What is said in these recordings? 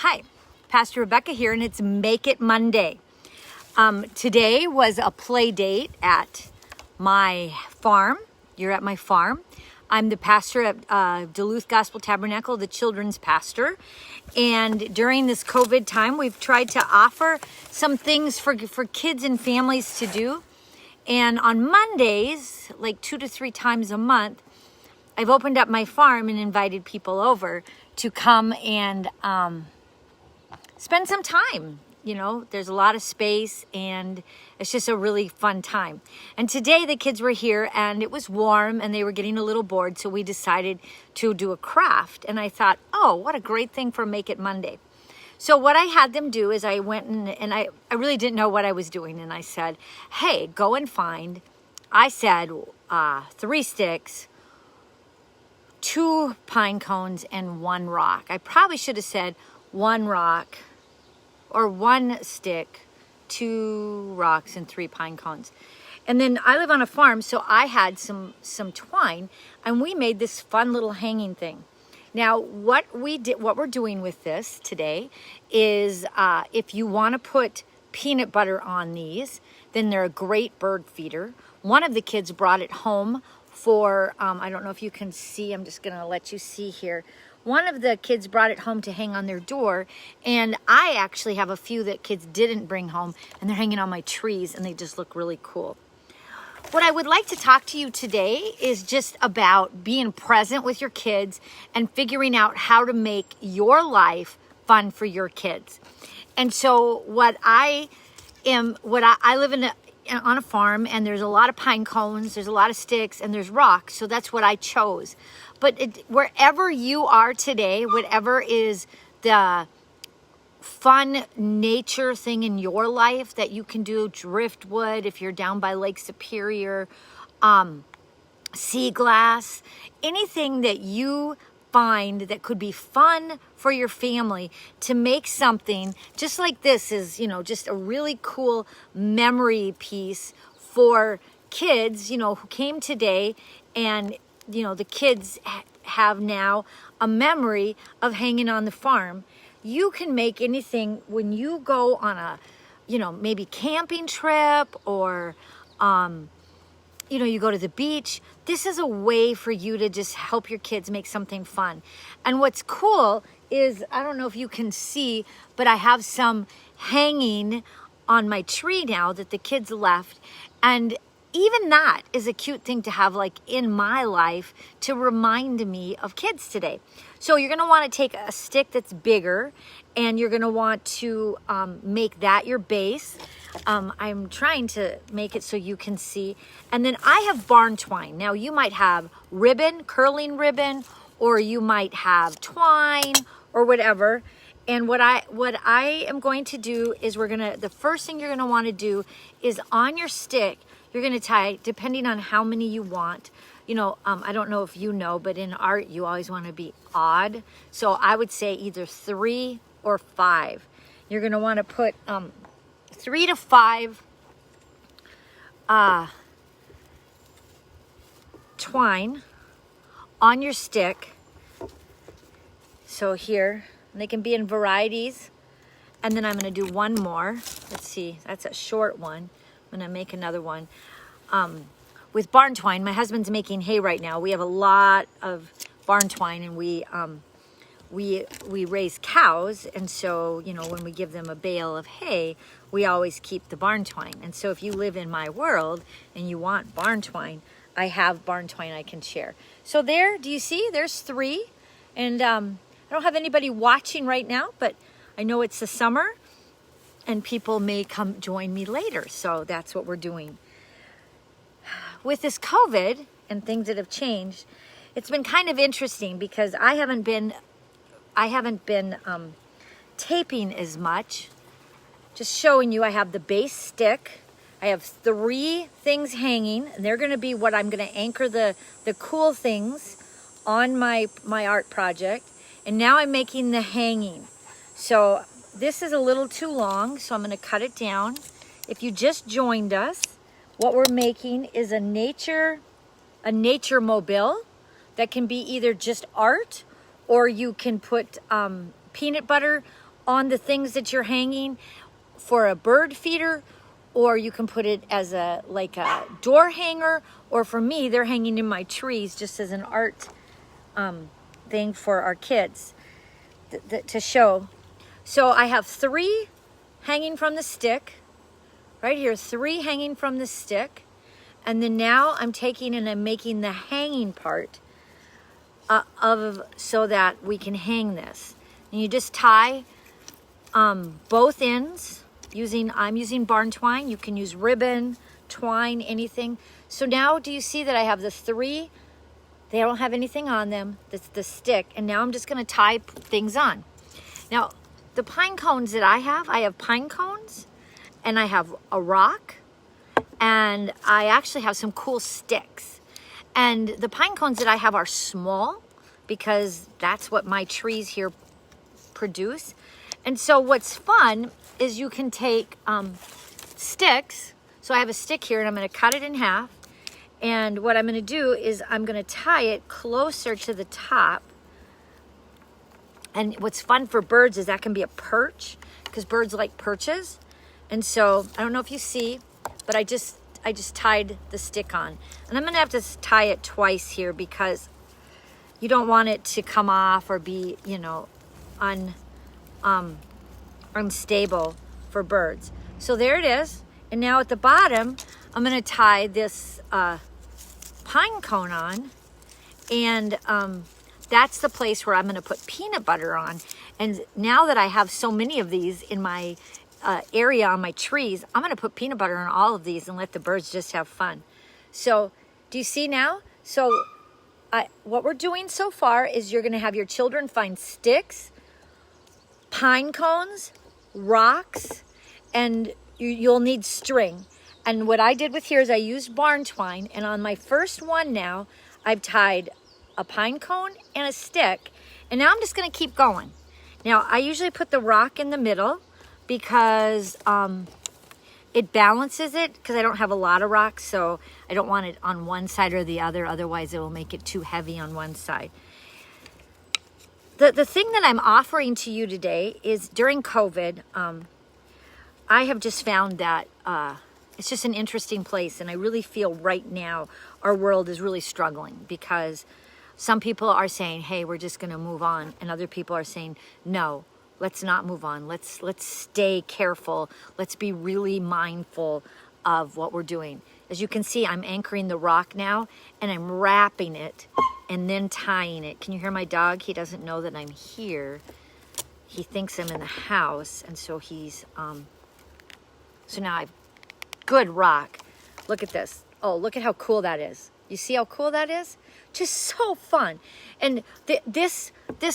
Hi, Pastor Rebecca here, and it's Make It Monday. Today was a play date at my farm. You're at my farm. I'm the pastor at Duluth Gospel Tabernacle, the children's pastor. And during this COVID time, we've tried to offer some things for kids and families to do. And on Mondays, like 2 to 3 times a month, I've opened up my farm and invited people over to come and spend some time. You know, there's a lot of space and it's just a really fun time. And today the kids were here and it was warm and they were getting a little bored. So we decided to do a craft. And I thought, oh, what a great thing for Make It Monday. So what I had them do is I went and I really didn't know what I was doing. And I said, hey, go and find, I said 3 sticks, 2 pine cones, and 1 rock. I probably should have said 1 rock, or 1 stick, 2 rocks, and 3 pine cones. And then I live on a farm, so I had some twine, and we made this fun little hanging thing. Now, what we're doing with this today is if you want to put peanut butter on these, then they're a great bird feeder. One of the kids brought it home for, I don't know if you can see, I'm just going to let you see here. One of the kids brought it home to hang on their door, and I actually have a few that kids didn't bring home, and they're hanging on my trees, and they just look really cool. What I would like to talk to you today is just about being present with your kids and figuring out how to make your life fun for your kids. And so I live on a farm, and there's a lot of pine cones, there's a lot of sticks, and there's rocks, so that's what I chose. But wherever you are today, whatever is the fun nature thing in your life that you can do, driftwood, if you're down by Lake Superior, sea glass, anything that you find that could be fun for your family to make something just like this is, just a really cool memory piece for kids, who came today, and the kids have now a memory of hanging on the farm. You can make anything when you go on a, maybe camping trip, or, you go to the beach. This is a way for you to just help your kids make something fun. And what's cool is, I don't know if you can see, but I have some hanging on my tree now that the kids left. And even that is a cute thing to have like in my life to remind me of kids today. So you're going to want to take a stick that's bigger, and you're going to want to make that your base. I'm trying to make it so you can see. And then I have barn twine. Now you might have ribbon, curling ribbon, or you might have twine or whatever. And what I am going to do is the first thing you're going to want to do is on your stick, you're going to tie, depending on how many you want. I don't know if you know, but in art, you always want to be odd. So I would say either 3 or 5. You're going to want to put 3 to 5 twine on your stick. So here, they can be in varieties. And then I'm going to do one more. Let's see, that's a short one. I'm going to make another one. With barn twine, my husband's making hay right now. We have a lot of barn twine, and we raise cows, and so when we give them a bale of hay, we always keep the barn twine. And so if you live in my world and you want barn twine, I have barn twine I can share. So there, do you see? There's 3, and I don't have anybody watching right now, but I know it's the summer, and people may come join me later. So that's what we're doing. With this COVID and things that have changed, it's been kind of interesting because I haven't been taping as much. Just showing you, I have the base stick. I have 3 things hanging, and they're going to be what I'm going to anchor the cool things on my art project. And now I'm making the hanging. So this is a little too long, so I'm going to cut it down. If you just joined us, what we're making is a nature mobile that can be either just art, or you can put peanut butter on the things that you're hanging for a bird feeder, or you can put it as a door hanger, or for me, they're hanging in my trees just as an art thing for our kids to show. So I have 3 hanging from the stick, right here, 3 hanging from the stick. And then now I'm taking and I'm making the hanging part so that we can hang this. And you just tie both ends I'm using barn twine. You can use ribbon, twine, anything. So now do you see that I have the 3? They don't have anything on them. That's the stick. And now I'm just going to tie things on. Now, the pine cones that I have pine cones, and I have a rock, and I actually have some cool sticks. And the pine cones that I have are small because that's what my trees here produce. And so what's fun is you can take sticks. So I have a stick here and I'm going to cut it in half. And what I'm going to do is I'm going to tie it closer to the top. And what's fun for birds is that can be a perch, because birds like perches. And so I don't know if you see, but I just tied the stick on. And I'm going to have to tie it twice here because you don't want it to come off or be, you know, unstable for birds. So there it is. And now at the bottom, I'm going to tie this pine cone on. And that's the place where I'm going to put peanut butter on. And now that I have so many of these in my area on my trees, I'm going to put peanut butter on all of these and let the birds just have fun. So do you see now? So what we're doing so far is you're going to have your children find sticks, pine cones, rocks, and you'll need string. And what I did with here is I used barn twine, and on my first one now, I've tied a pine cone and a stick, and now I'm just going to keep going. Now, I usually put the rock in the middle because it balances it, because I don't have a lot of rocks, so I don't want it on one side or the other, otherwise it will make it too heavy on one side. The thing that I'm offering to you today is during COVID, I have just found that it's just an interesting place, and I really feel right now our world is really struggling because some people are saying, hey, we're just going to move on, and other people are saying, no, let's not move on. Let's stay careful. Let's be really mindful of what we're doing. As you can see, I'm anchoring the rock now, and I'm wrapping it and then tying it. Can you hear my dog? He doesn't know that I'm here. He thinks I'm in the house, and so he's so now I've good rock. Look at this. Oh, look at how cool that is. You see how cool that is? Just so fun. And this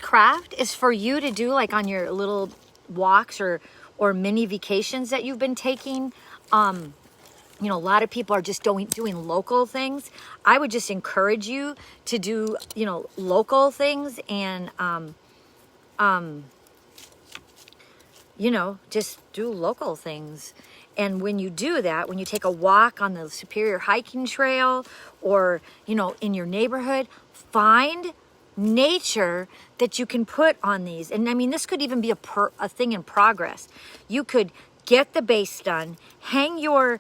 craft is for you to do like on your little walks or mini vacations that you've been taking. You know, a lot of people are just doing local things. I would just encourage you to do, you know, local things and you know, just do local things. And when you do that, when you take a walk on the Superior hiking trail or, you know, in your neighborhood, find nature that you can put on these. And I mean, this could even be a thing in progress. You could get the base done, hang your,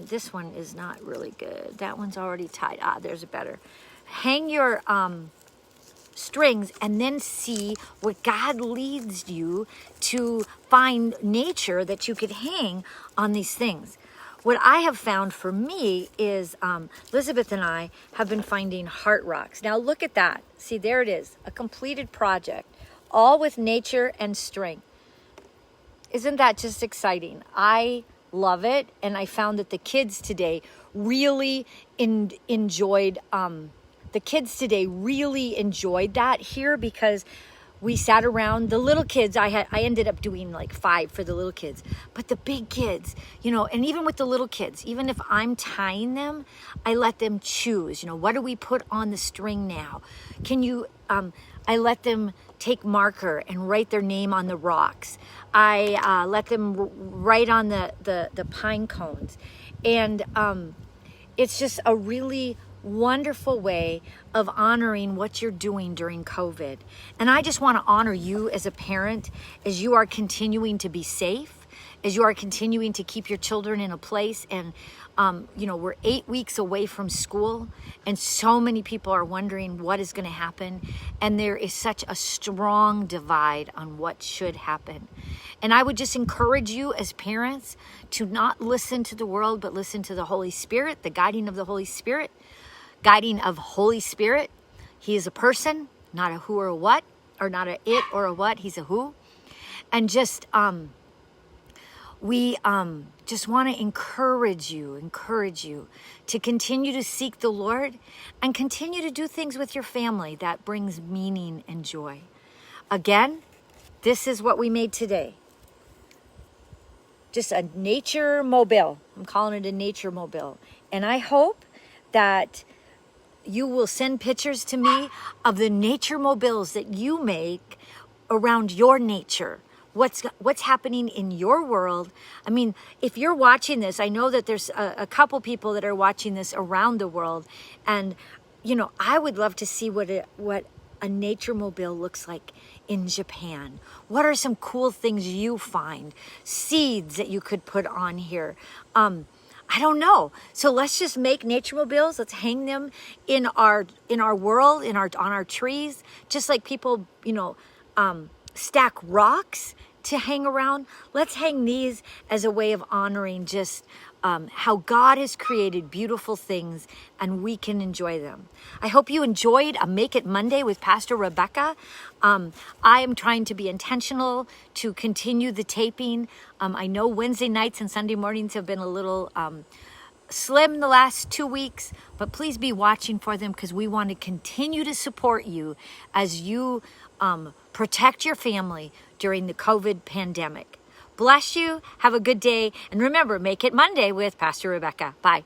this one is not really good. That one's already tied. Ah, there's a better. Hang your, strings and then see what God leads you to find nature that you could hang on these things. What I have found for me is Elizabeth and I have been finding heart rocks. Now look at that. See, there it is, a completed project, all with nature and string. Isn't that just exciting? I love it, and I found that the kids today really enjoyed that here because we sat around. The little kids, I ended up doing like 5 for the little kids, but the big kids, you know, and even with the little kids, even if I'm tying them, I let them choose, you know, what do we put on the string now? Can you, I let them take marker and write their name on the rocks. I let them write on the pine cones. And it's just a really wonderful way of honoring what you're doing during COVID. And I just want to honor you as a parent as you are continuing to be safe, as you are continuing to keep your children in a place. And we're 8 weeks away from school, and so many people are wondering what is going to happen. And there is such a strong divide on what should happen. And I would just encourage you as parents to not listen to the world, but listen to the Holy Spirit, the guiding of the Holy Spirit, guiding of Holy Spirit. He is a person, not a who or a what, or not a it or a what. He's a who. And just, we just want to encourage you to continue to seek the Lord and continue to do things with your family that brings meaning and joy. Again, this is what we made today. Just a nature mobile. I'm calling it a nature mobile. And I hope that you will send pictures to me of the nature mobiles that you make around your nature. What's happening in your world. I mean, if you're watching this, I know that there's a couple people that are watching this around the world. And, I would love to see what a nature mobile looks like in Japan. What are some cool things you find? Seeds that you could put on here. I don't know. So let's just make nature mobiles. Let's hang them in our world, on our trees, just like people, stack rocks to hang around. Let's hang these as a way of honoring just how God has created beautiful things and we can enjoy them. I hope you enjoyed a Make It Monday with Pastor Rebecca. I am trying to be intentional to continue the taping. I know Wednesday nights and Sunday mornings have been a little slim the last 2 weeks, but please be watching for them because we want to continue to support you as you protect your family during the COVID pandemic. Bless you. Have a good day. And remember, Make It Monday with Pastor Rebecca. Bye.